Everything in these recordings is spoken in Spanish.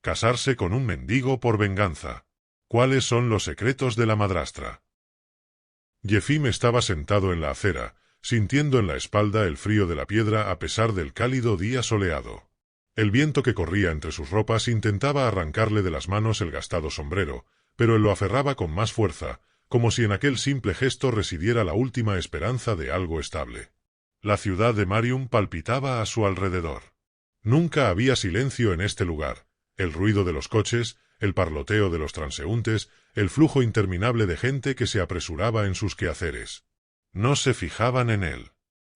Casarse con un mendigo por venganza. ¿Cuáles son los secretos de la madrastra? Yefim estaba sentado en la acera, sintiendo en la espalda el frío de la piedra a pesar del cálido día soleado. El viento que corría entre sus ropas intentaba arrancarle de las manos el gastado sombrero, pero él lo aferraba con más fuerza, como si en aquel simple gesto residiera la última esperanza de algo estable. La ciudad de Marium palpitaba a su alrededor. Nunca había silencio en este lugar. El ruido de los coches, el parloteo de los transeúntes, el flujo interminable de gente que se apresuraba en sus quehaceres. No se fijaban en él.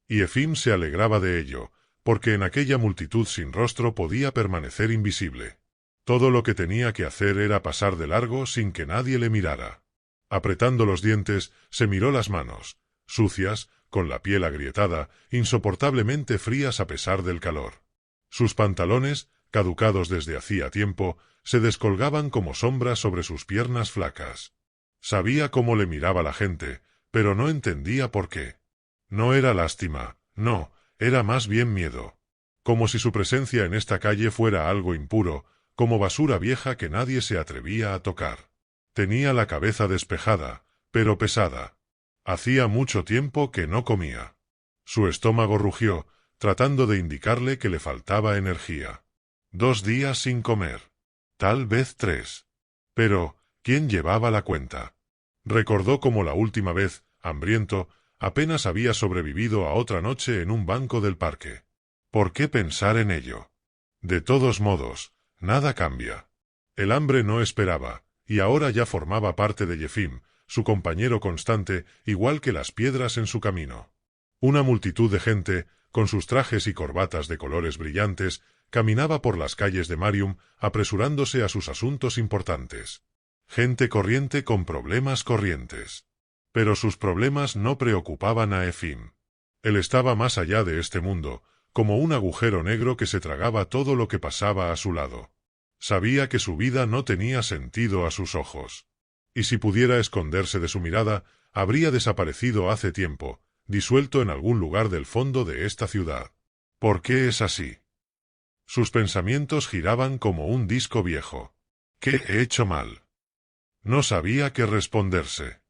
Y Efim se alegraba de ello, porque en aquella multitud sin rostro podía permanecer invisible. Todo lo que tenía que hacer era pasar de largo sin que nadie le mirara. Apretando los dientes, se miró las manos, sucias, con la piel agrietada, insoportablemente frías a pesar del calor. Sus pantalones, caducados desde hacía tiempo, se descolgaban como sombras sobre sus piernas flacas. Sabía cómo le miraba la gente, pero no entendía por qué. No era lástima, no, era más bien miedo. Como si su presencia en esta calle fuera algo impuro, como basura vieja que nadie se atrevía a tocar. Tenía la cabeza despejada, pero pesada. Hacía mucho tiempo que no comía. Su estómago rugió, tratando de indicarle que le faltaba energía. 2 días sin comer. Tal vez 3. Pero, ¿quién llevaba la cuenta? Recordó cómo la última vez, hambriento, apenas había sobrevivido a otra noche en un banco del parque. ¿Por qué pensar en ello? De todos modos, nada cambia. El hambre no esperaba, y ahora ya formaba parte de Yefim, su compañero constante, igual que las piedras en su camino. Una multitud de gente, con sus trajes y corbatas de colores brillantes, caminaba por las calles de Marium, apresurándose a sus asuntos importantes. Gente corriente con problemas corrientes. Pero sus problemas no preocupaban a Efim. Él estaba más allá de este mundo, como un agujero negro que se tragaba todo lo que pasaba a su lado. Sabía que su vida no tenía sentido a sus ojos. Y si pudiera esconderse de su mirada, habría desaparecido hace tiempo, disuelto en algún lugar del fondo de esta ciudad. ¿Por qué es así? Sus pensamientos giraban como un disco viejo. ¿Qué he hecho mal? No sabía qué responderse.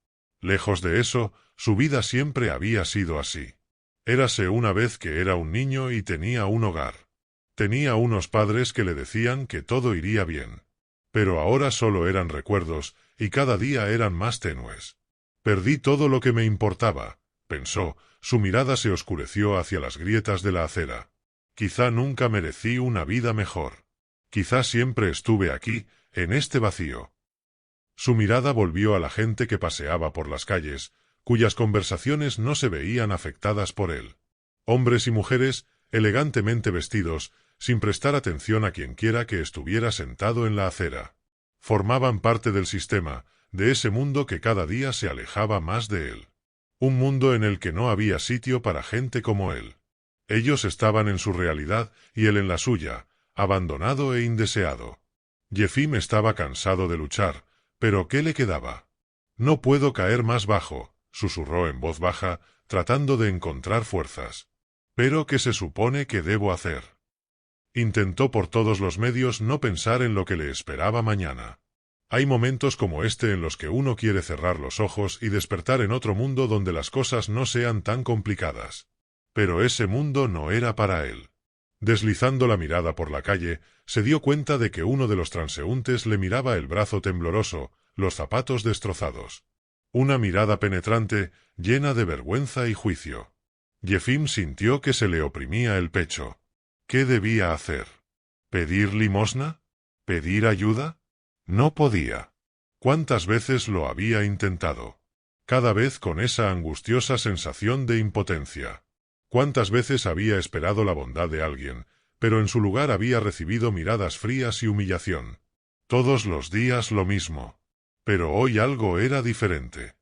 Lejos de eso, su vida siempre había sido así. Érase una vez que era un niño y tenía un hogar. Tenía unos padres que le decían que todo iría bien. Pero ahora solo eran recuerdos, y cada día eran más tenues. Perdí todo lo que me importaba, pensó, su mirada se oscureció hacia las grietas de la acera. Quizá nunca merecí una vida mejor. Quizá siempre estuve aquí, en este vacío. Su mirada volvió a la gente que paseaba por las calles, cuyas conversaciones no se veían afectadas por él. Hombres y mujeres, elegantemente vestidos, sin prestar atención a quienquiera que estuviera sentado en la acera. Formaban parte del sistema, de ese mundo que cada día se alejaba más de él. Un mundo en el que no había sitio para gente como él. Ellos estaban en su realidad y él en la suya, abandonado e indeseado. Yefim estaba cansado de luchar, pero ¿qué le quedaba? No puedo caer más bajo, susurró en voz baja, tratando de encontrar fuerzas. ¿Pero qué se supone que debo hacer? Intentó por todos los medios no pensar en lo que le esperaba mañana. Hay momentos como este en los que uno quiere cerrar los ojos y despertar en otro mundo donde las cosas no sean tan complicadas. Pero ese mundo no era para él. Deslizando la mirada por la calle, se dio cuenta de que uno de los transeúntes le miraba el brazo tembloroso, los zapatos destrozados. Una mirada penetrante, llena de vergüenza y juicio. Yefim sintió que se le oprimía el pecho. ¿Qué debía hacer? ¿Pedir limosna? ¿Pedir ayuda? No podía. ¿Cuántas veces lo había intentado? Cada vez con esa angustiosa sensación de impotencia. ¿Cuántas veces había esperado la bondad de alguien, pero en su lugar había recibido miradas frías y humillación? Todos los días lo mismo. Pero hoy algo era diferente.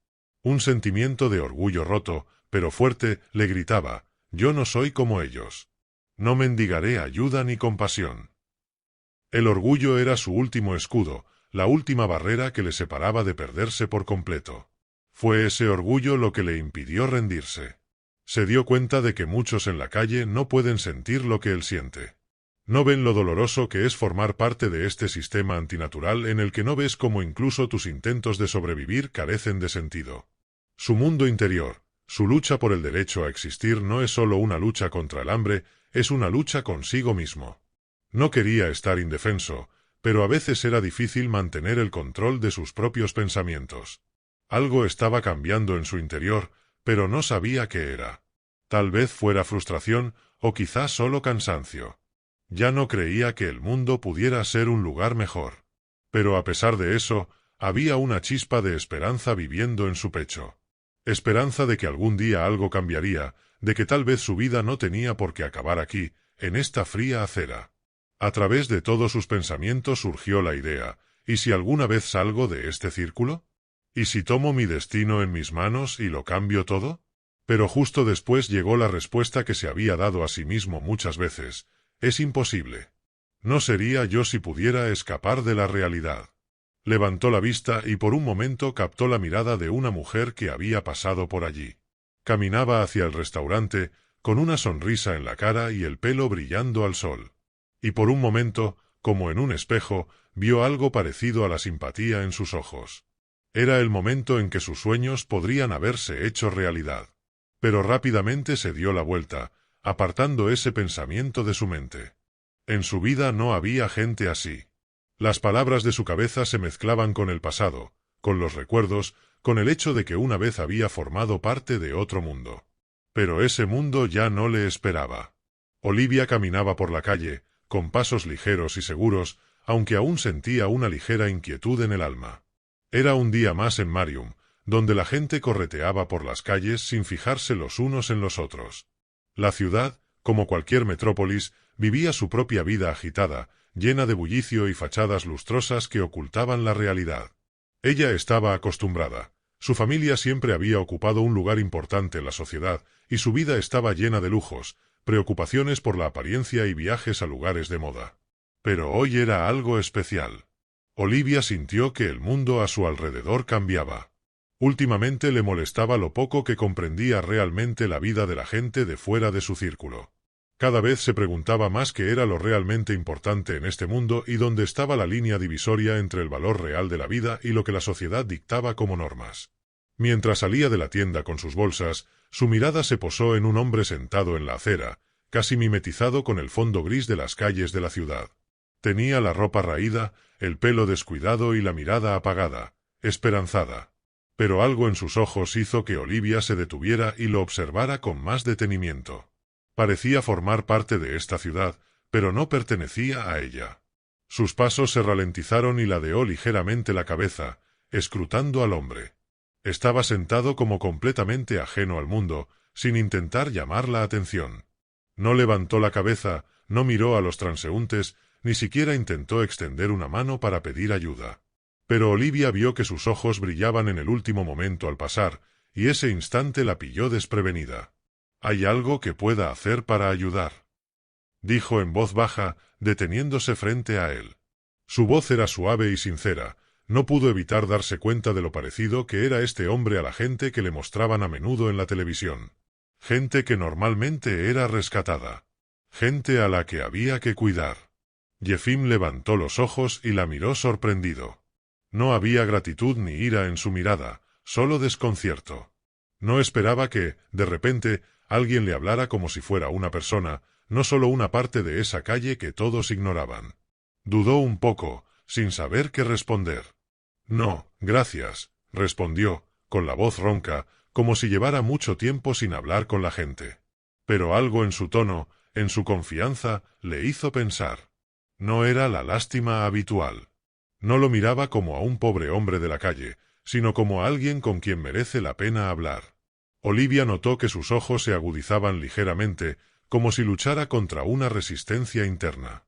Un sentimiento de orgullo roto, pero fuerte, le gritaba, «Yo no soy como ellos. No mendigaré ayuda ni compasión». El orgullo era su último escudo, la última barrera que le separaba de perderse por completo. Fue ese orgullo lo que le impidió rendirse. Se dio cuenta de que muchos en la calle no pueden sentir lo que él siente. No ven lo doloroso que es formar parte de este sistema antinatural en el que no ves cómo incluso tus intentos de sobrevivir carecen de sentido. Su mundo interior, su lucha por el derecho a existir no es solo una lucha contra el hambre, es una lucha consigo mismo. No quería estar indefenso, pero a veces era difícil mantener el control de sus propios pensamientos. Algo estaba cambiando en su interior, pero no sabía qué era. Tal vez fuera frustración, o quizás solo cansancio. Ya no creía que el mundo pudiera ser un lugar mejor. Pero a pesar de eso, había una chispa de esperanza viviendo en su pecho. Esperanza de que algún día algo cambiaría, de que tal vez su vida no tenía por qué acabar aquí, en esta fría acera. A través de todos sus pensamientos surgió la idea, ¿y si alguna vez salgo de este círculo? ¿Y si tomo mi destino en mis manos y lo cambio todo? Pero justo después llegó la respuesta que se había dado a sí mismo muchas veces: es imposible. No sería yo si pudiera escapar de la realidad. Levantó la vista y por un momento captó la mirada de una mujer que había pasado por allí. Caminaba hacia el restaurante, con una sonrisa en la cara y el pelo brillando al sol. Y por un momento, como en un espejo, vio algo parecido a la simpatía en sus ojos. Era el momento en que sus sueños podrían haberse hecho realidad. Pero rápidamente se dio la vuelta, apartando ese pensamiento de su mente. En su vida no había gente así. Las palabras de su cabeza se mezclaban con el pasado, con los recuerdos, con el hecho de que una vez había formado parte de otro mundo. Pero ese mundo ya no le esperaba. Olivia caminaba por la calle, con pasos ligeros y seguros, aunque aún sentía una ligera inquietud en el alma. Era un día más en Marium, donde la gente correteaba por las calles sin fijarse los unos en los otros. La ciudad, como cualquier metrópolis, vivía su propia vida agitada, llena de bullicio y fachadas lustrosas que ocultaban la realidad. Ella estaba acostumbrada. Su familia siempre había ocupado un lugar importante en la sociedad, y su vida estaba llena de lujos, preocupaciones por la apariencia y viajes a lugares de moda. Pero hoy era algo especial. Olivia sintió que el mundo a su alrededor cambiaba. Últimamente le molestaba lo poco que comprendía realmente la vida de la gente de fuera de su círculo. Cada vez se preguntaba más qué era lo realmente importante en este mundo y dónde estaba la línea divisoria entre el valor real de la vida y lo que la sociedad dictaba como normas. Mientras salía de la tienda con sus bolsas, su mirada se posó en un hombre sentado en la acera, casi mimetizado con el fondo gris de las calles de la ciudad. Tenía la ropa raída, el pelo descuidado y la mirada apagada, esperanzada. Pero algo en sus ojos hizo que Olivia se detuviera y lo observara con más detenimiento. Parecía formar parte de esta ciudad, pero no pertenecía a ella. Sus pasos se ralentizaron y ladeó ligeramente la cabeza, escrutando al hombre. Estaba sentado como completamente ajeno al mundo, sin intentar llamar la atención. No levantó la cabeza, no miró a los transeúntes, ni siquiera intentó extender una mano para pedir ayuda. Pero Olivia vio que sus ojos brillaban en el último momento al pasar, y ese instante la pilló desprevenida. «¿Hay algo que pueda hacer para ayudar?», dijo en voz baja, deteniéndose frente a él. Su voz era suave y sincera. No pudo evitar darse cuenta de lo parecido que era este hombre a la gente que le mostraban a menudo en la televisión. Gente que normalmente era rescatada. Gente a la que había que cuidar. Yefim levantó los ojos y la miró sorprendido. No había gratitud ni ira en su mirada, solo desconcierto. No esperaba que, de repente, alguien le hablara como si fuera una persona, no solo una parte de esa calle que todos ignoraban. Dudó un poco, sin saber qué responder. «No, gracias», respondió, con la voz ronca, como si llevara mucho tiempo sin hablar con la gente. Pero algo en su tono, en su confianza, le hizo pensar. No era la lástima habitual. No lo miraba como a un pobre hombre de la calle, sino como a alguien con quien merece la pena hablar. Olivia notó que sus ojos se agudizaban ligeramente, como si luchara contra una resistencia interna.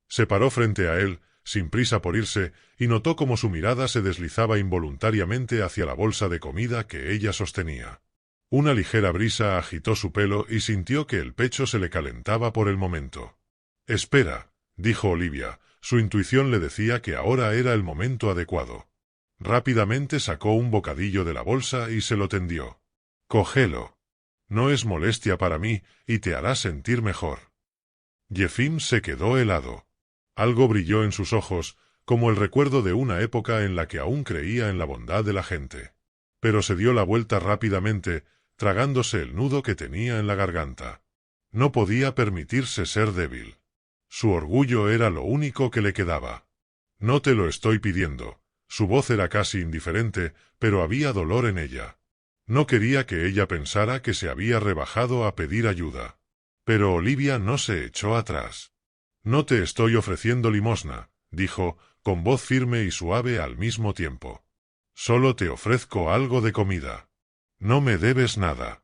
Se paró frente a él, sin prisa por irse, y notó cómo su mirada se deslizaba involuntariamente hacia la bolsa de comida que ella sostenía. Una ligera brisa agitó su pelo y sintió que el pecho se le calentaba por el momento. «Espera», dijo Olivia. Su intuición le decía que ahora era el momento adecuado. Rápidamente sacó un bocadillo de la bolsa y se lo tendió. «Cógelo. No es molestia para mí, y te hará sentir mejor». Jefim se quedó helado. Algo brilló en sus ojos, como el recuerdo de una época en la que aún creía en la bondad de la gente. Pero se dio la vuelta rápidamente, tragándose el nudo que tenía en la garganta. No podía permitirse ser débil. Su orgullo era lo único que le quedaba. No te lo estoy pidiendo. Su voz era casi indiferente, pero había dolor en ella. No quería que ella pensara que se había rebajado a pedir ayuda. Pero Olivia no se echó atrás. No te estoy ofreciendo limosna, dijo, con voz firme y suave al mismo tiempo. Solo te ofrezco algo de comida. No me debes nada.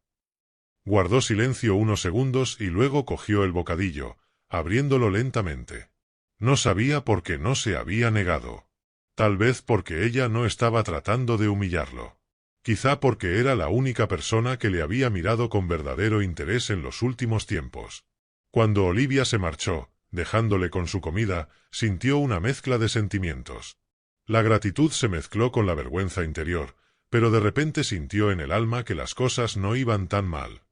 Guardó silencio unos segundos y luego cogió el bocadillo, abriéndolo lentamente. No sabía por qué no se había negado. Tal vez porque ella no estaba tratando de humillarlo. Quizá porque era la única persona que le había mirado con verdadero interés en los últimos tiempos. Cuando Olivia se marchó, dejándole con su comida, sintió una mezcla de sentimientos. La gratitud se mezcló con la vergüenza interior, pero de repente sintió en el alma que las cosas no iban tan mal.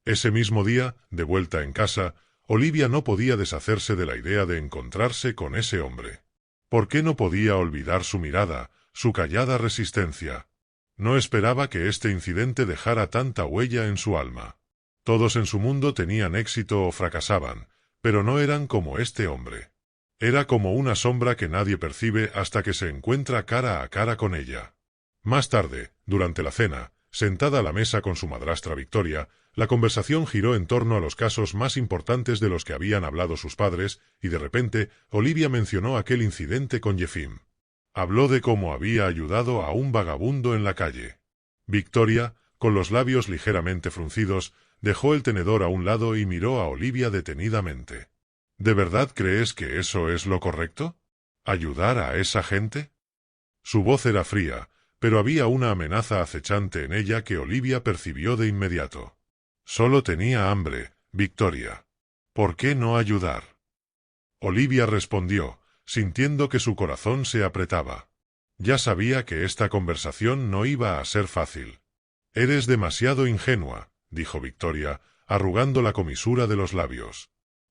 Ese mismo día, de vuelta en casa, Olivia no podía deshacerse de la idea de encontrarse con ese hombre. ¿Por qué no podía olvidar su mirada, su callada resistencia? No esperaba que este incidente dejara tanta huella en su alma. Todos en su mundo tenían éxito o fracasaban, pero no eran como este hombre. Era como una sombra que nadie percibe hasta que se encuentra cara a cara con ella. Más tarde, durante la cena, sentada a la mesa con su madrastra Victoria, la conversación giró en torno a los casos más importantes de los que habían hablado sus padres, y de repente, Olivia mencionó aquel incidente con Jefim. Habló de cómo había ayudado a un vagabundo en la calle. Victoria, con los labios ligeramente fruncidos, dejó el tenedor a un lado y miró a Olivia detenidamente. ¿De verdad crees que eso es lo correcto? ¿Ayudar a esa gente? Su voz era fría, pero había una amenaza acechante en ella que Olivia percibió de inmediato. Solo tenía hambre, Victoria. ¿Por qué no ayudar? Olivia respondió, sintiendo que su corazón se apretaba. Ya sabía que esta conversación no iba a ser fácil. Eres demasiado ingenua, dijo Victoria, arrugando la comisura de los labios.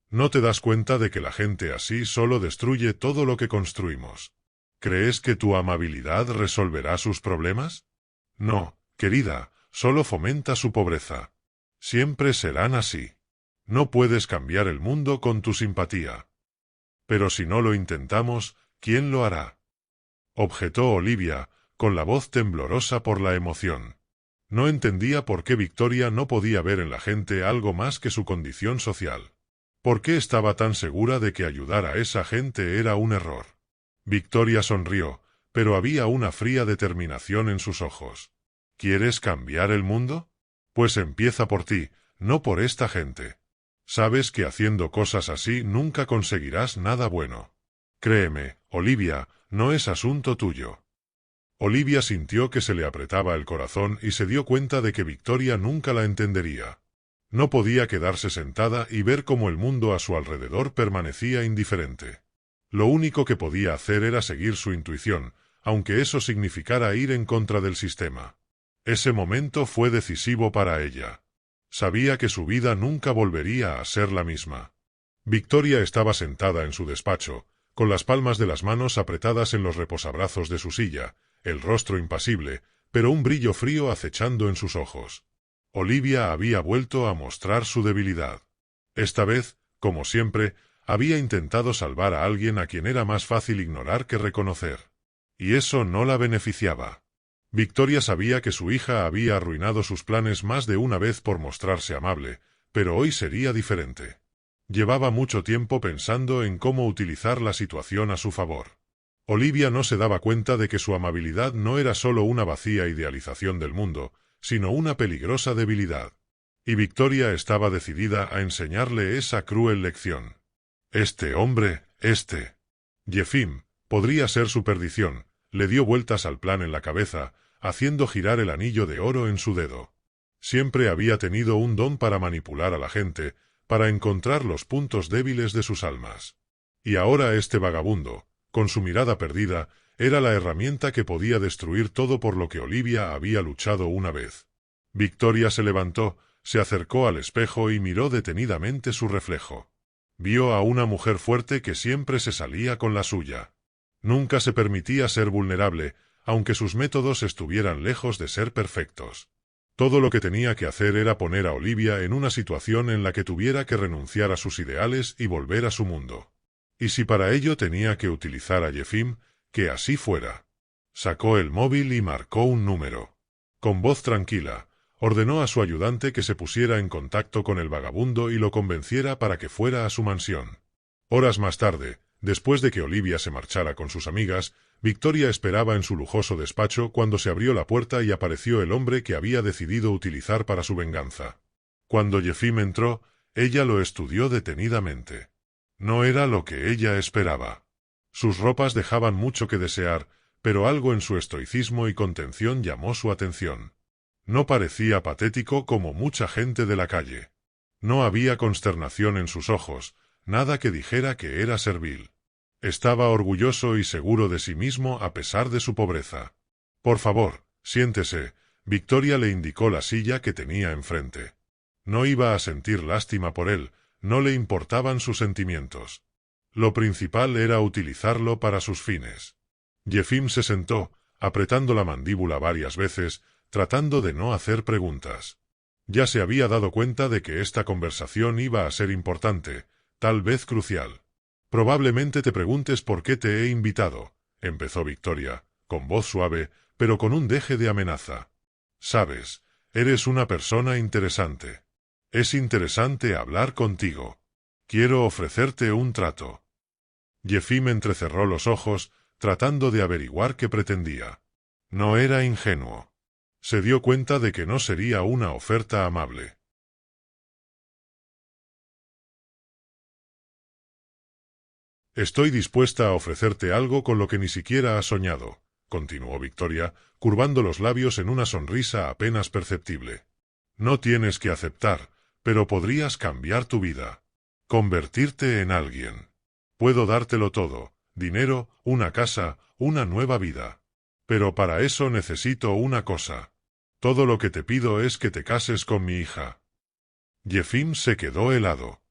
¿No te das cuenta de que la gente así solo destruye todo lo que construimos? ¿Crees que tu amabilidad resolverá sus problemas? No, querida, solo fomenta su pobreza. Siempre serán así. No puedes cambiar el mundo con tu simpatía. Pero si no lo intentamos, ¿quién lo hará? Objetó Olivia, con la voz temblorosa por la emoción. No entendía por qué Victoria no podía ver en la gente algo más que su condición social. ¿Por qué estaba tan segura de que ayudar a esa gente era un error? Victoria sonrió, pero había una fría determinación en sus ojos. ¿Quieres cambiar el mundo? Pues empieza por ti, no por esta gente. Sabes que haciendo cosas así nunca conseguirás nada bueno. Créeme, Olivia, no es asunto tuyo. Olivia sintió que se le apretaba el corazón y se dio cuenta de que Victoria nunca la entendería. No podía quedarse sentada y ver cómo el mundo a su alrededor permanecía indiferente. Lo único que podía hacer era seguir su intuición, aunque eso significara ir en contra del sistema. Ese momento fue decisivo para ella. Sabía que su vida nunca volvería a ser la misma. Victoria estaba sentada en su despacho, con las palmas de las manos apretadas en los reposabrazos de su silla, el rostro impasible, pero un brillo frío acechando en sus ojos. Olivia había vuelto a mostrar su debilidad. Esta vez, como siempre, había intentado salvar a alguien a quien era más fácil ignorar que reconocer. Y eso no la beneficiaba. Victoria sabía que su hija había arruinado sus planes más de una vez por mostrarse amable, pero hoy sería diferente. Llevaba mucho tiempo pensando en cómo utilizar la situación a su favor. Olivia no se daba cuenta de que su amabilidad no era solo una vacía idealización del mundo, sino una peligrosa debilidad. Y Victoria estaba decidida a enseñarle esa cruel lección. Jefim, podría ser su perdición, le dio vueltas al plan en la cabeza, haciendo girar el anillo de oro en su dedo. Siempre había tenido un don para manipular a la gente, para encontrar los puntos débiles de sus almas. Y ahora este vagabundo, con su mirada perdida, era la herramienta que podía destruir todo por lo que Olivia había luchado una vez. Victoria se levantó, se acercó al espejo y miró detenidamente su reflejo. Vio a una mujer fuerte que siempre se salía con la suya. Nunca se permitía ser vulnerable, aunque sus métodos estuvieran lejos de ser perfectos. Todo lo que tenía que hacer era poner a Olivia en una situación en la que tuviera que renunciar a sus ideales y volver a su mundo. Y si para ello tenía que utilizar a Yefim, que así fuera. Sacó el móvil y marcó un número. Con voz tranquila, ordenó a su ayudante que se pusiera en contacto con el vagabundo y lo convenciera para que fuera a su mansión. Horas más tarde, después de que Olivia se marchara con sus amigas, Victoria esperaba en su lujoso despacho cuando se abrió la puerta y apareció el hombre que había decidido utilizar para su venganza. Cuando Yefim entró, ella lo estudió detenidamente. No era lo que ella esperaba. Sus ropas dejaban mucho que desear, pero algo en su estoicismo y contención llamó su atención. No parecía patético como mucha gente de la calle. No había consternación en sus ojos, nada que dijera que era servil. Estaba orgulloso y seguro de sí mismo a pesar de su pobreza. «Por favor, siéntese», Victoria le indicó la silla que tenía enfrente. No iba a sentir lástima por él, no le importaban sus sentimientos. Lo principal era utilizarlo para sus fines. Yefim se sentó, apretando la mandíbula varias veces, tratando de no hacer preguntas. Ya se había dado cuenta de que esta conversación iba a ser importante, tal vez crucial. «Probablemente te preguntes por qué te he invitado», empezó Victoria, con voz suave, pero con un deje de amenaza. «Sabes, eres una persona interesante. Es interesante hablar contigo. Quiero ofrecerte un trato». Yefim entrecerró los ojos, tratando de averiguar qué pretendía. No era ingenuo. Se dio cuenta de que no sería una oferta amable. «Estoy dispuesta a ofrecerte algo con lo que ni siquiera has soñado», continuó Victoria, curvando los labios en una sonrisa apenas perceptible. «No tienes que aceptar, pero podrías cambiar tu vida. Convertirte en alguien. Puedo dártelo todo, dinero, una casa, una nueva vida. Pero para eso necesito una cosa. Todo lo que te pido es que te cases con mi hija». Yefim se quedó helado.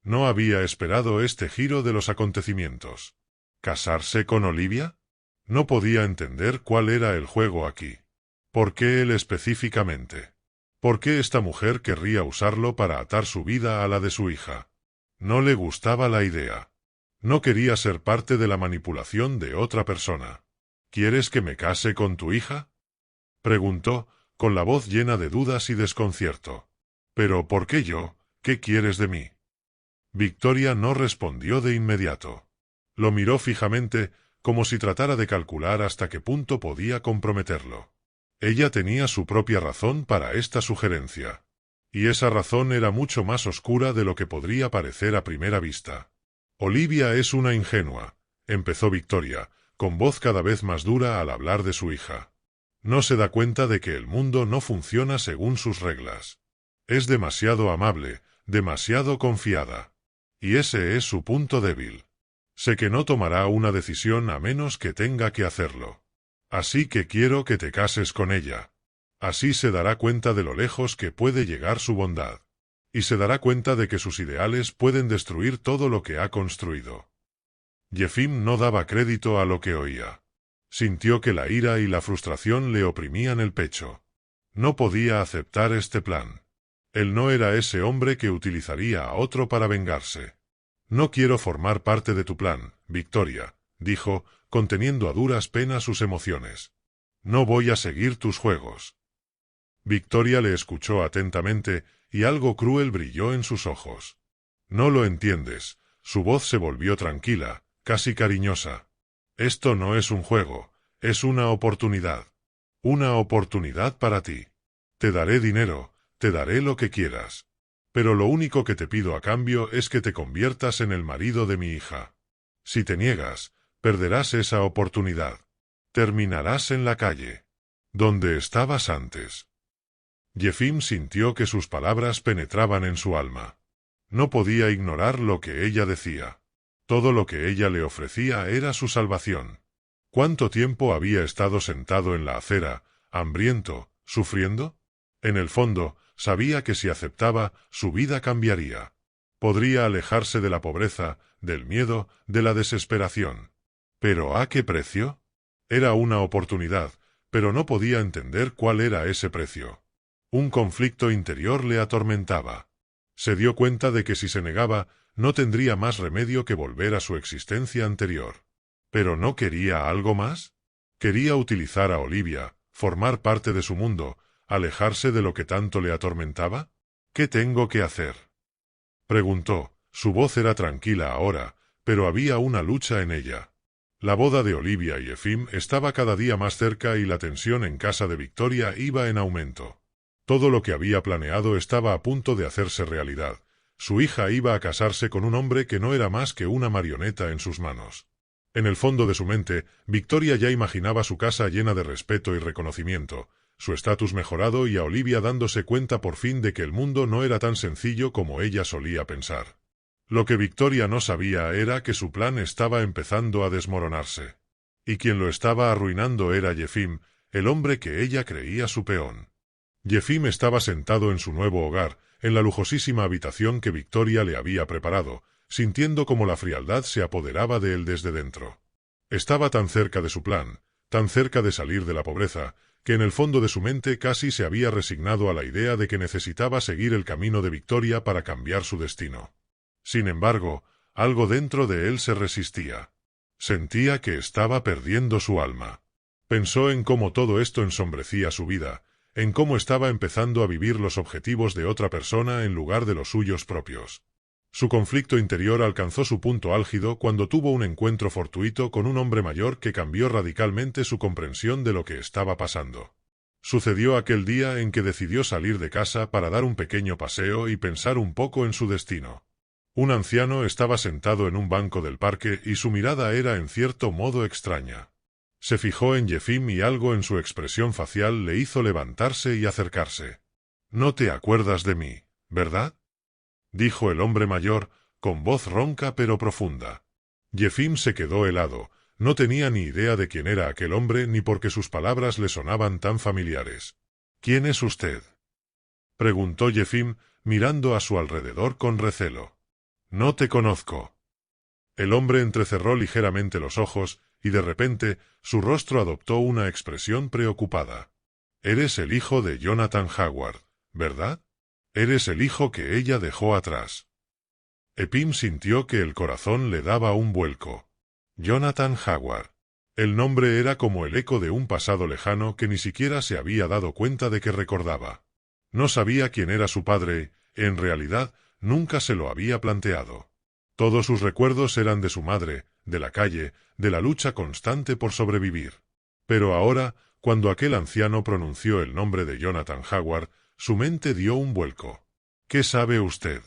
No había esperado este giro de los acontecimientos. ¿Casarse con Olivia? No podía entender cuál era el juego aquí. ¿Por qué él específicamente? ¿Por qué esta mujer querría usarlo para atar su vida a la de su hija? No le gustaba la idea. No quería ser parte de la manipulación de otra persona. «¿Quieres que me case con tu hija?», preguntó, con la voz llena de dudas y desconcierto. «¿Pero por qué yo? ¿Qué quieres de mí?». Victoria no respondió de inmediato. Lo miró fijamente, como si tratara de calcular hasta qué punto podía comprometerlo. Ella tenía su propia razón para esta sugerencia. Y esa razón era mucho más oscura de lo que podría parecer a primera vista. «Olivia es una ingenua», empezó Victoria, con voz cada vez más dura al hablar de su hija. «No se da cuenta de que el mundo no funciona según sus reglas. Es demasiado amable, demasiado confiada. Y ese es su punto débil. Sé que no tomará una decisión a menos que tenga que hacerlo. Así que quiero que te cases con ella. Así se dará cuenta de lo lejos que puede llegar su bondad. Y se dará cuenta de que sus ideales pueden destruir todo lo que ha construido». Yefim no daba crédito a lo que oía. Sintió que la ira y la frustración le oprimían el pecho. No podía aceptar este plan. Él no era ese hombre que utilizaría a otro para vengarse. «No quiero formar parte de tu plan, Victoria», dijo, conteniendo a duras penas sus emociones. «No voy a seguir tus juegos». Victoria le escuchó atentamente, y algo cruel brilló en sus ojos. «No lo entiendes», su voz se volvió tranquila, casi cariñosa. «Esto no es un juego, es una oportunidad. Una oportunidad para ti. Te daré dinero, te daré lo que quieras. Pero lo único que te pido a cambio es que te conviertas en el marido de mi hija. Si te niegas, perderás esa oportunidad. Terminarás en la calle. Donde estabas antes». Yefim sintió que sus palabras penetraban en su alma. No podía ignorar lo que ella decía. Todo lo que ella le ofrecía era su salvación. ¿Cuánto tiempo había estado sentado en la acera, hambriento, sufriendo? En el fondo, sabía que si aceptaba, su vida cambiaría. Podría alejarse de la pobreza, del miedo, de la desesperación. ¿Pero a qué precio? Era una oportunidad, pero no podía entender cuál era ese precio. Un conflicto interior le atormentaba. Se dio cuenta de que si se negaba, no tendría más remedio que volver a su existencia anterior. ¿Pero no quería algo más? Quería utilizar a Olivia, formar parte de su mundo, alejarse de lo que tanto le atormentaba. ¿Qué tengo que hacer?, preguntó. Su voz era tranquila ahora, pero había una lucha en ella. La boda de Olivia y Efim estaba cada día más cerca y la tensión en casa de Victoria iba en aumento. Todo lo que había planeado estaba a punto de hacerse realidad. Su hija iba a casarse con un hombre que no era más que una marioneta en sus manos. En el fondo de su mente, Victoria ya imaginaba su casa llena de respeto y reconocimiento, su estatus mejorado y a Olivia dándose cuenta por fin de que el mundo no era tan sencillo como ella solía pensar. Lo que Victoria no sabía era que su plan estaba empezando a desmoronarse. Y quien lo estaba arruinando era Yefim, el hombre que ella creía su peón. Yefim estaba sentado en su nuevo hogar, en la lujosísima habitación que Victoria le había preparado, sintiendo como la frialdad se apoderaba de él desde dentro. Estaba tan cerca de su plan, tan cerca de salir de la pobreza, que en el fondo de su mente casi se había resignado a la idea de que necesitaba seguir el camino de Victoria para cambiar su destino. Sin embargo, algo dentro de él se resistía. Sentía que estaba perdiendo su alma. Pensó en cómo todo esto ensombrecía su vida, en cómo estaba empezando a vivir los objetivos de otra persona en lugar de los suyos propios. Su conflicto interior alcanzó su punto álgido cuando tuvo un encuentro fortuito con un hombre mayor que cambió radicalmente su comprensión de lo que estaba pasando. Sucedió aquel día en que decidió salir de casa para dar un pequeño paseo y pensar un poco en su destino. Un anciano estaba sentado en un banco del parque y su mirada era en cierto modo extraña. Se fijó en Yefim y algo en su expresión facial le hizo levantarse y acercarse. «No te acuerdas de mí, ¿verdad?», dijo el hombre mayor, con voz ronca pero profunda. Yefim se quedó helado, no tenía ni idea de quién era aquel hombre ni por qué sus palabras le sonaban tan familiares. «¿Quién es usted?», preguntó Yefim, mirando a su alrededor con recelo. «No te conozco». El hombre entrecerró ligeramente los ojos, y de repente, su rostro adoptó una expresión preocupada. «Eres el hijo de Jonathan Howard, ¿verdad? Eres el hijo que ella dejó atrás». Efim sintió que el corazón le daba un vuelco. Jonathan Howard. El nombre era como el eco de un pasado lejano que ni siquiera se había dado cuenta de que recordaba. No sabía quién era su padre, en realidad, nunca se lo había planteado. Todos sus recuerdos eran de su madre, de la calle, de la lucha constante por sobrevivir. Pero ahora, cuando aquel anciano pronunció el nombre de Jonathan Howard, su mente dio un vuelco. «¿Qué sabe usted?»,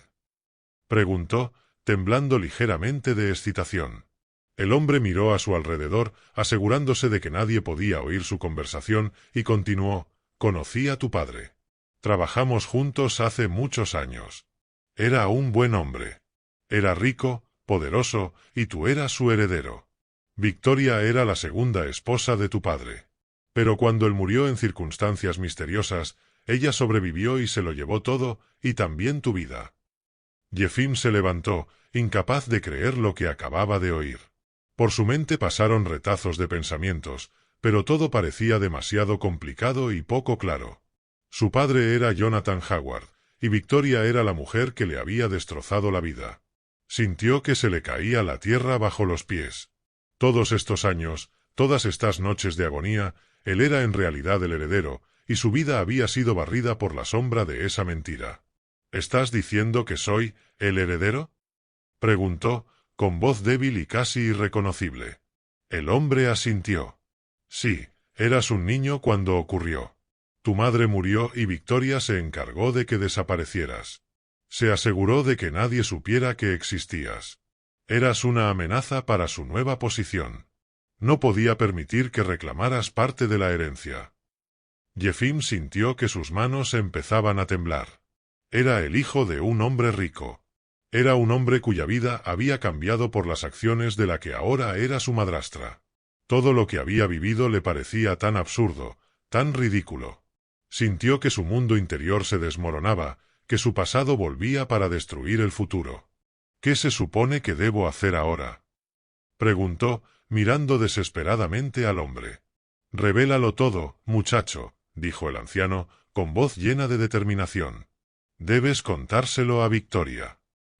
preguntó, temblando ligeramente de excitación. El hombre miró a su alrededor, asegurándose de que nadie podía oír su conversación, y continuó: «Conocí a tu padre. Trabajamos juntos hace muchos años. Era un buen hombre. Era rico, poderoso, y tú eras su heredero. Victoria era la segunda esposa de tu padre. Pero cuando él murió en circunstancias misteriosas, ella sobrevivió y se lo llevó todo, y también tu vida». Yefim se levantó, incapaz de creer lo que acababa de oír. Por su mente pasaron retazos de pensamientos, pero todo parecía demasiado complicado y poco claro. Su padre era Jonathan Howard, y Victoria era la mujer que le había destrozado la vida. Sintió que se le caía la tierra bajo los pies. Todos estos años, todas estas noches de agonía, él era en realidad el heredero, y su vida había sido barrida por la sombra de esa mentira. «¿Estás diciendo que soy el heredero?», preguntó, con voz débil y casi irreconocible. El hombre asintió. «Sí, eras un niño cuando ocurrió. Tu madre murió y Victoria se encargó de que desaparecieras. Se aseguró de que nadie supiera que existías. Eras una amenaza para su nueva posición. No podía permitir que reclamaras parte de la herencia». Yefim sintió que sus manos empezaban a temblar. Era el hijo de un hombre rico. Era un hombre cuya vida había cambiado por las acciones de la que ahora era su madrastra. Todo lo que había vivido le parecía tan absurdo, tan ridículo. Sintió que su mundo interior se desmoronaba, que su pasado volvía para destruir el futuro. ¿Qué se supone que debo hacer ahora?, preguntó, mirando desesperadamente al hombre. Revélalo todo, muchacho, dijo el anciano, con voz llena de determinación. Debes contárselo a Victoria.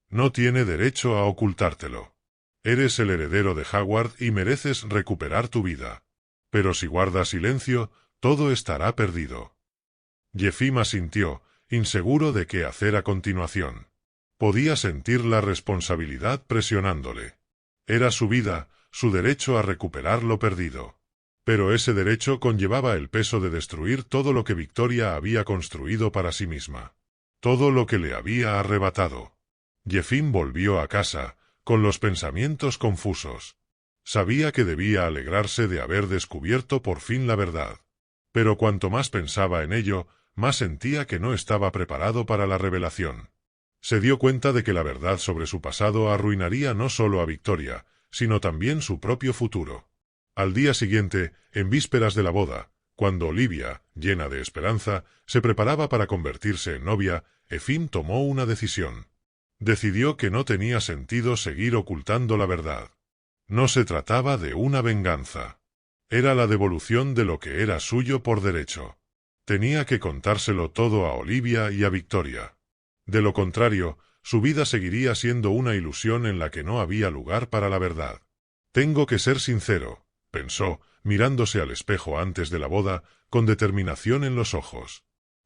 No tiene derecho a ocultártelo. Eres el heredero de Howard y mereces recuperar tu vida. Pero si guardas silencio, todo estará perdido. Yefim asintió, inseguro de qué hacer a continuación. Podía sentir la responsabilidad presionándole. Era su vida, su derecho a recuperar lo perdido. Pero ese derecho conllevaba el peso de destruir todo lo que Victoria había construido para sí misma. Todo lo que le había arrebatado. Yefim volvió a casa, con los pensamientos confusos. Sabía que debía alegrarse de haber descubierto por fin la verdad. Pero cuanto más pensaba en ello, más sentía que no estaba preparado para la revelación. Se dio cuenta de que la verdad sobre su pasado arruinaría no solo a Victoria, sino también su propio futuro. Al día siguiente, en vísperas de la boda, cuando Olivia, llena de esperanza, se preparaba para convertirse en novia, Yefim tomó una decisión. Decidió que no tenía sentido seguir ocultando la verdad. No se trataba de una venganza. Era la devolución de lo que era suyo por derecho. Tenía que contárselo todo a Olivia y a Victoria. De lo contrario, su vida seguiría siendo una ilusión en la que no había lugar para la verdad. Tengo que ser sincero, pensó, mirándose al espejo antes de la boda, con determinación en los ojos.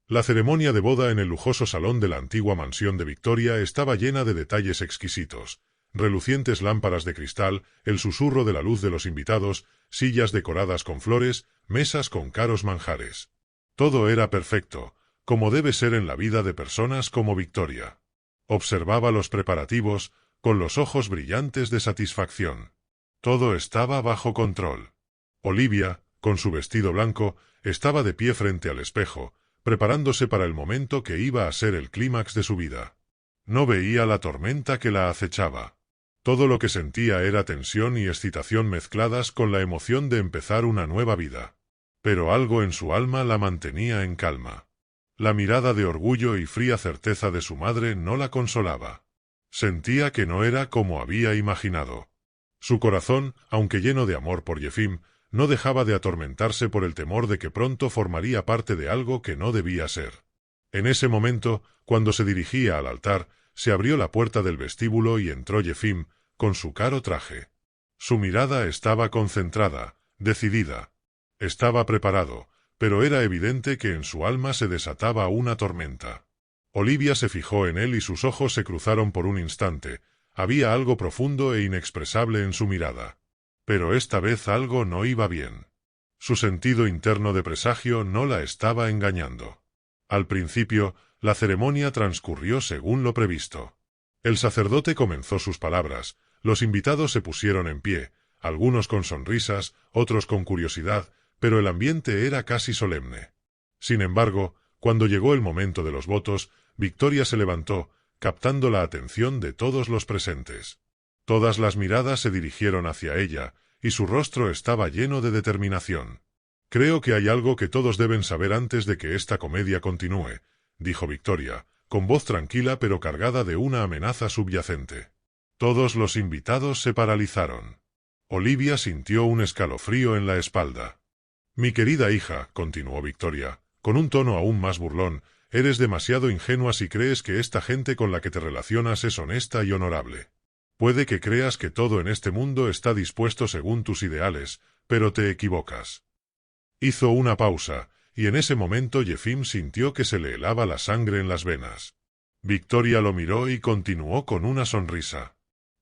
La ceremonia de boda en el lujoso salón de la antigua mansión de Victoria estaba llena de detalles exquisitos, relucientes lámparas de cristal, el susurro de la luz de los invitados, sillas decoradas con flores, mesas con caros manjares. Todo era perfecto, como debe ser en la vida de personas como Victoria. Observaba los preparativos, con los ojos brillantes de satisfacción. Todo estaba bajo control. Olivia, con su vestido blanco, estaba de pie frente al espejo, preparándose para el momento que iba a ser el clímax de su vida. No veía la tormenta que la acechaba. Todo lo que sentía era tensión y excitación mezcladas con la emoción de empezar una nueva vida. Pero algo en su alma la mantenía en calma. La mirada de orgullo y fría certeza de su madre no la consolaba. Sentía que no era como había imaginado. Su corazón, aunque lleno de amor por Yefim, no dejaba de atormentarse por el temor de que pronto formaría parte de algo que no debía ser. En ese momento, cuando se dirigía al altar, se abrió la puerta del vestíbulo y entró Yefim, con su caro traje. Su mirada estaba concentrada, decidida. Estaba preparado, pero era evidente que en su alma se desataba una tormenta. Olivia se fijó en él y sus ojos se cruzaron por un instante. Había algo profundo e inexpresable en su mirada. Pero esta vez algo no iba bien. Su sentido interno de presagio no la estaba engañando. Al principio, la ceremonia transcurrió según lo previsto. El sacerdote comenzó sus palabras, los invitados se pusieron en pie, algunos con sonrisas, otros con curiosidad, pero el ambiente era casi solemne. Sin embargo, cuando llegó el momento de los votos, Victoria se levantó, captando la atención de todos los presentes. Todas las miradas se dirigieron hacia ella, y su rostro estaba lleno de determinación. «Creo que hay algo que todos deben saber antes de que esta comedia continúe», dijo Victoria, con voz tranquila pero cargada de una amenaza subyacente. Todos los invitados se paralizaron. Olivia sintió un escalofrío en la espalda. «Mi querida hija», continuó Victoria, con un tono aún más burlón, «eres demasiado ingenua si crees que esta gente con la que te relacionas es honesta y honorable. Puede que creas que todo en este mundo está dispuesto según tus ideales, pero te equivocas». Hizo una pausa, y en ese momento Yefim sintió que se le helaba la sangre en las venas. Victoria lo miró y continuó con una sonrisa.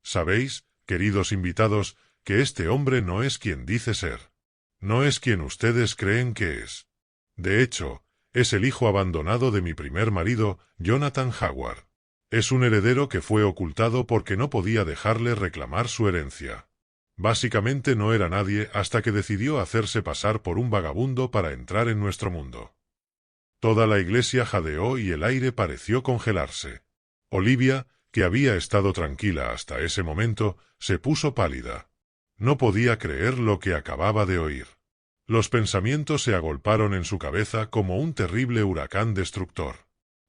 «Sabéis, queridos invitados, que este hombre no es quien dice ser. No es quien ustedes creen que es. De hecho, es el hijo abandonado de mi primer marido, Jonathan Howard. Es un heredero que fue ocultado porque no podía dejarle reclamar su herencia. Básicamente no era nadie hasta que decidió hacerse pasar por un vagabundo para entrar en nuestro mundo». Toda la iglesia jadeó y el aire pareció congelarse. Olivia, que había estado tranquila hasta ese momento, se puso pálida. No podía creer lo que acababa de oír. Los pensamientos se agolparon en su cabeza como un terrible huracán destructor.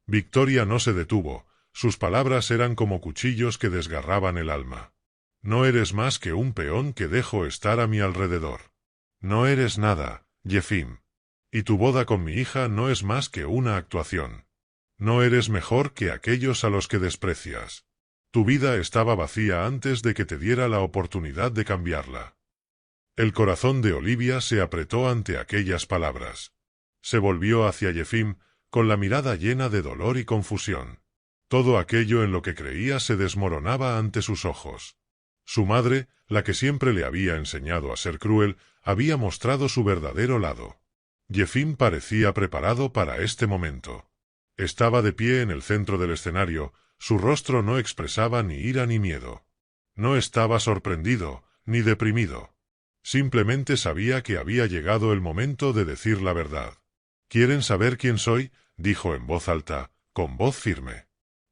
Victoria no se detuvo, sus palabras eran como cuchillos que desgarraban el alma. No eres más que un peón que dejo estar a mi alrededor. No eres nada, Yefim. Y tu boda con mi hija no es más que una actuación. No eres mejor que aquellos a los que desprecias. Tu vida estaba vacía antes de que te diera la oportunidad de cambiarla. El corazón de Olivia se apretó ante aquellas palabras. Se volvió hacia Yefim, con la mirada llena de dolor y confusión. Todo aquello en lo que creía se desmoronaba ante sus ojos. Su madre, la que siempre le había enseñado a ser cruel, había mostrado su verdadero lado. Yefim parecía preparado para este momento. Estaba de pie en el centro del escenario, su rostro no expresaba ni ira ni miedo. No estaba sorprendido, ni deprimido. Simplemente sabía que había llegado el momento de decir la verdad. «¿Quieren saber quién soy?», dijo en voz alta, con voz firme.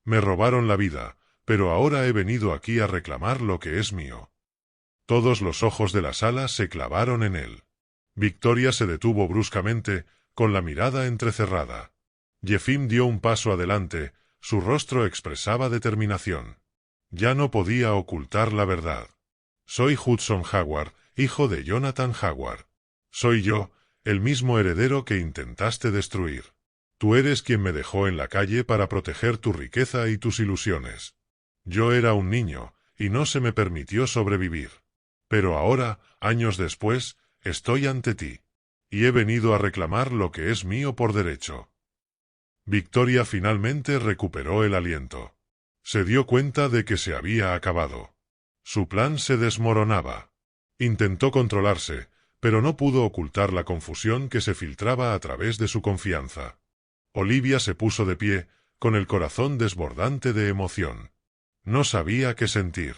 «Me robaron la vida, pero ahora he venido aquí a reclamar lo que es mío». Todos los ojos de la sala se clavaron en él. Victoria se detuvo bruscamente, con la mirada entrecerrada. Yefim dio un paso adelante, su rostro expresaba determinación. Ya no podía ocultar la verdad. «Soy Hudson Hayward, hijo de Jonathan Hayward. Soy yo, el mismo heredero que intentaste destruir. Tú eres quien me dejó en la calle para proteger tu riqueza y tus ilusiones. Yo era un niño, y no se me permitió sobrevivir. Pero ahora, años después, estoy ante ti. Y he venido a reclamar lo que es mío por derecho». Victoria finalmente recuperó el aliento. Se dio cuenta de que se había acabado. Su plan se desmoronaba. Intentó controlarse, pero no pudo ocultar la confusión que se filtraba a través de su confianza. Olivia se puso de pie, con el corazón desbordante de emoción. No sabía qué sentir.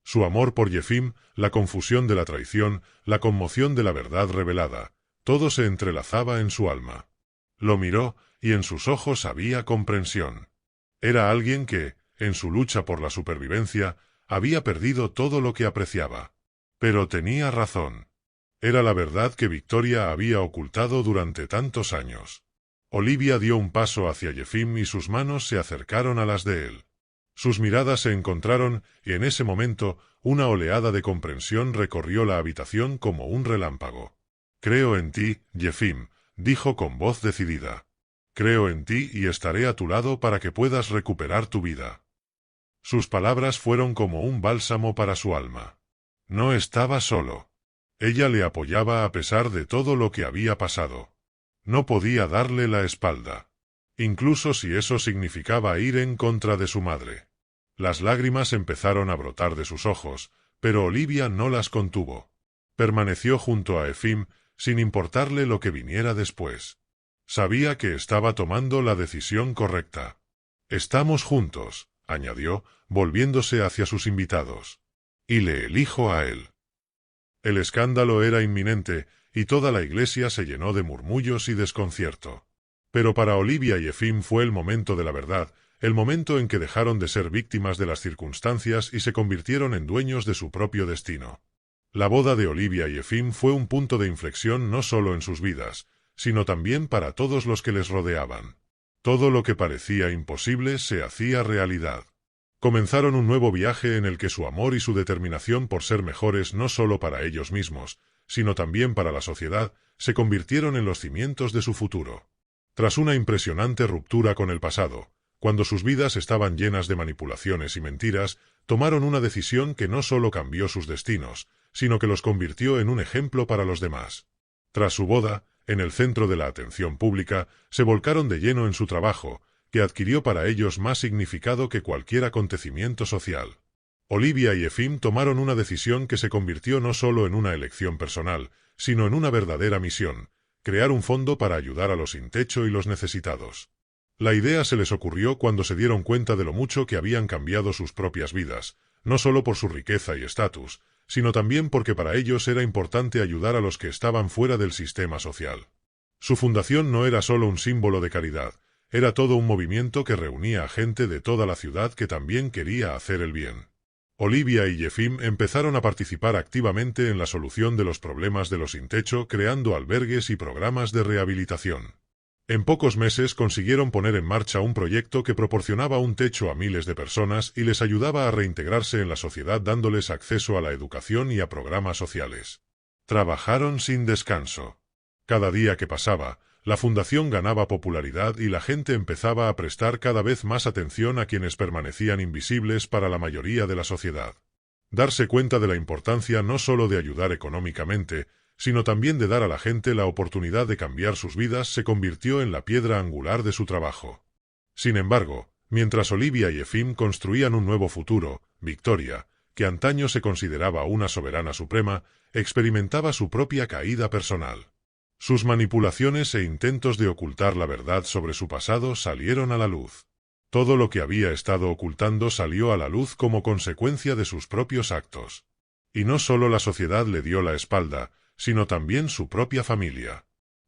Su amor por Yefim, la confusión de la traición, la conmoción de la verdad revelada, todo se entrelazaba en su alma. Lo miró, y en sus ojos había comprensión. Era alguien que, en su lucha por la supervivencia, había perdido todo lo que apreciaba. Pero tenía razón. Era la verdad que Victoria había ocultado durante tantos años. Olivia dio un paso hacia Yefim y sus manos se acercaron a las de él. Sus miradas se encontraron y en ese momento una oleada de comprensión recorrió la habitación como un relámpago. «Creo en ti, Yefim», dijo con voz decidida. «Creo en ti y estaré a tu lado para que puedas recuperar tu vida». Sus palabras fueron como un bálsamo para su alma. No estaba solo. Ella le apoyaba a pesar de todo lo que había pasado. No podía darle la espalda. Incluso si eso significaba ir en contra de su madre. Las lágrimas empezaron a brotar de sus ojos, pero Olivia no las contuvo. Permaneció junto a Yefim, sin importarle lo que viniera después. Sabía que estaba tomando la decisión correcta. «Estamos juntos», añadió, volviéndose hacia sus invitados. «Y le elijo a él». El escándalo era inminente, y toda la iglesia se llenó de murmullos y desconcierto. Pero para Olivia y Yefim fue el momento de la verdad, el momento en que dejaron de ser víctimas de las circunstancias y se convirtieron en dueños de su propio destino. La boda de Olivia y Yefim fue un punto de inflexión no solo en sus vidas, sino también para todos los que les rodeaban. Todo lo que parecía imposible se hacía realidad. Comenzaron un nuevo viaje en el que su amor y su determinación por ser mejores no solo para ellos mismos, sino también para la sociedad, se convirtieron en los cimientos de su futuro. Tras una impresionante ruptura con el pasado, cuando sus vidas estaban llenas de manipulaciones y mentiras, tomaron una decisión que no solo cambió sus destinos, sino que los convirtió en un ejemplo para los demás. Tras su boda, en el centro de la atención pública, se volcaron de lleno en su trabajo, que adquirió para ellos más significado que cualquier acontecimiento social. Olivia y Yefim tomaron una decisión que se convirtió no solo en una elección personal, sino en una verdadera misión: crear un fondo para ayudar a los sin techo y los necesitados. La idea se les ocurrió cuando se dieron cuenta de lo mucho que habían cambiado sus propias vidas, no solo por su riqueza y estatus, sino también porque para ellos era importante ayudar a los que estaban fuera del sistema social. Su fundación no era solo un símbolo de caridad, era todo un movimiento que reunía a gente de toda la ciudad que también quería hacer el bien. Olivia y Yefim empezaron a participar activamente en la solución de los problemas de los sin techo, creando albergues y programas de rehabilitación. En pocos meses consiguieron poner en marcha un proyecto que proporcionaba un techo a miles de personas y les ayudaba a reintegrarse en la sociedad dándoles acceso a la educación y a programas sociales. Trabajaron sin descanso. Cada día que pasaba, la fundación ganaba popularidad y la gente empezaba a prestar cada vez más atención a quienes permanecían invisibles para la mayoría de la sociedad. Darse cuenta de la importancia no solo de ayudar económicamente, sino también de dar a la gente la oportunidad de cambiar sus vidas se convirtió en la piedra angular de su trabajo. Sin embargo, mientras Olivia y Efim construían un nuevo futuro, Victoria, que antaño se consideraba una soberana suprema, experimentaba su propia caída personal. Sus manipulaciones e intentos de ocultar la verdad sobre su pasado salieron a la luz. Todo lo que había estado ocultando salió a la luz como consecuencia de sus propios actos. Y no solo la sociedad le dio la espalda, sino también su propia familia.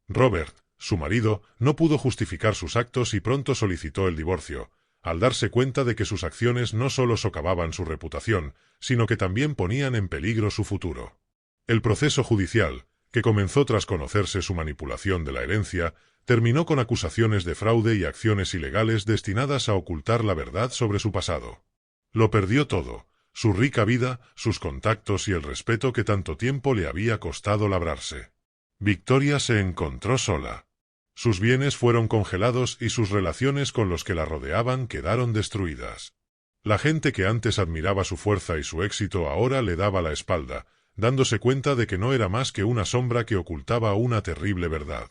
Robert, su marido, no pudo justificar sus actos y pronto solicitó el divorcio, al darse cuenta de que sus acciones no solo socavaban su reputación, sino que también ponían en peligro su futuro. El proceso judicial, que comenzó tras conocerse su manipulación de la herencia, terminó con acusaciones de fraude y acciones ilegales destinadas a ocultar la verdad sobre su pasado. Lo perdió todo: su rica vida, sus contactos y el respeto que tanto tiempo le había costado labrarse. Victoria se encontró sola. Sus bienes fueron congelados y sus relaciones con los que la rodeaban quedaron destruidas. La gente que antes admiraba su fuerza y su éxito ahora le daba la espalda, dándose cuenta de que no era más que una sombra que ocultaba una terrible verdad.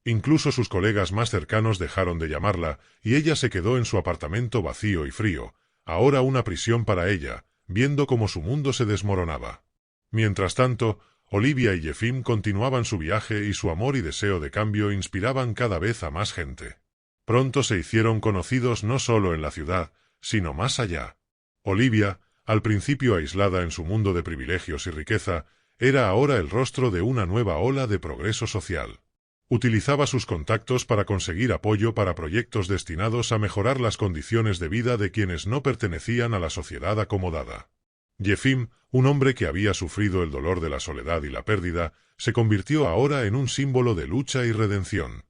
Incluso sus colegas más cercanos dejaron de llamarla, y ella se quedó en su apartamento vacío y frío, ahora una prisión para ella, viendo cómo su mundo se desmoronaba. Mientras tanto, Olivia y Efim continuaban su viaje y su amor y deseo de cambio inspiraban cada vez a más gente. Pronto se hicieron conocidos no solo en la ciudad, sino más allá. Olivia, al principio aislada en su mundo de privilegios y riqueza, era ahora el rostro de una nueva ola de progreso social. Utilizaba sus contactos para conseguir apoyo para proyectos destinados a mejorar las condiciones de vida de quienes no pertenecían a la sociedad acomodada. Efim, un hombre que había sufrido el dolor de la soledad y la pérdida, se convirtió ahora en un símbolo de lucha y redención.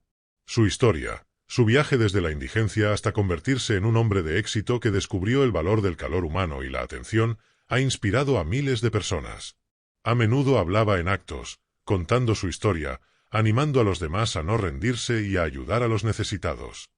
Su historia, su viaje desde la indigencia hasta convertirse en un hombre de éxito que descubrió el valor del calor humano y la atención, ha inspirado a miles de personas. A menudo hablaba en actos, contando su historia, animando a los demás a no rendirse y a ayudar a los necesitados.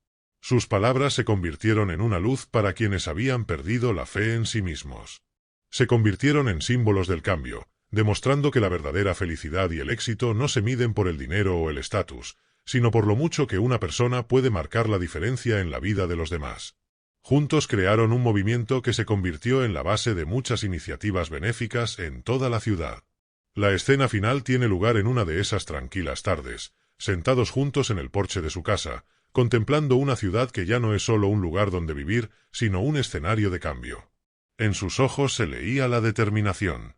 Sus palabras se convirtieron en una luz para quienes habían perdido la fe en sí mismos. Se convirtieron en símbolos del cambio, demostrando que la verdadera felicidad y el éxito no se miden por el dinero o el estatus, sino por lo mucho que una persona puede marcar la diferencia en la vida de los demás. Juntos crearon un movimiento que se convirtió en la base de muchas iniciativas benéficas en toda la ciudad. La escena final tiene lugar en una de esas tranquilas tardes, sentados juntos en el porche de su casa, contemplando una ciudad que ya no es solo un lugar donde vivir, sino un escenario de cambio. En sus ojos se leía la determinación.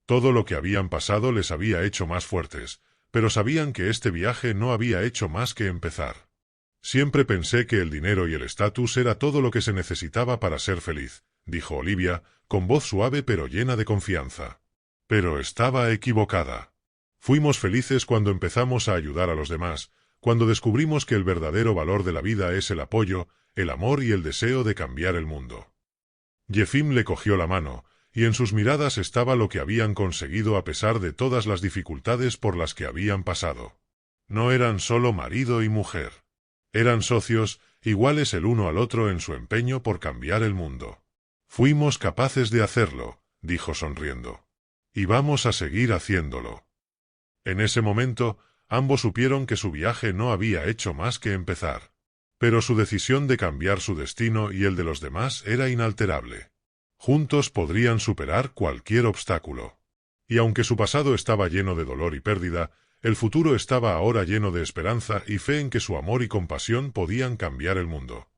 Todo lo que habían pasado les había hecho más fuertes, pero sabían que este viaje no había hecho más que empezar. Siempre pensé que el dinero y el estatus era todo lo que se necesitaba para ser feliz, dijo Olivia, con voz suave pero llena de confianza. Pero estaba equivocada. Fuimos felices cuando empezamos a ayudar a los demás, cuando descubrimos que el verdadero valor de la vida es el apoyo, el amor y el deseo de cambiar el mundo. Efim le cogió la mano, y en sus miradas estaba lo que habían conseguido a pesar de todas las dificultades por las que habían pasado. No eran solo marido y mujer. Eran socios, iguales el uno al otro en su empeño por cambiar el mundo. Fuimos capaces de hacerlo, dijo sonriendo. Y vamos a seguir haciéndolo. En ese momento, ambos supieron que su viaje no había hecho más que empezar. Pero su decisión de cambiar su destino y el de los demás era inalterable. Juntos podrían superar cualquier obstáculo. Y aunque su pasado estaba lleno de dolor y pérdida, el futuro estaba ahora lleno de esperanza y fe en que su amor y compasión podían cambiar el mundo.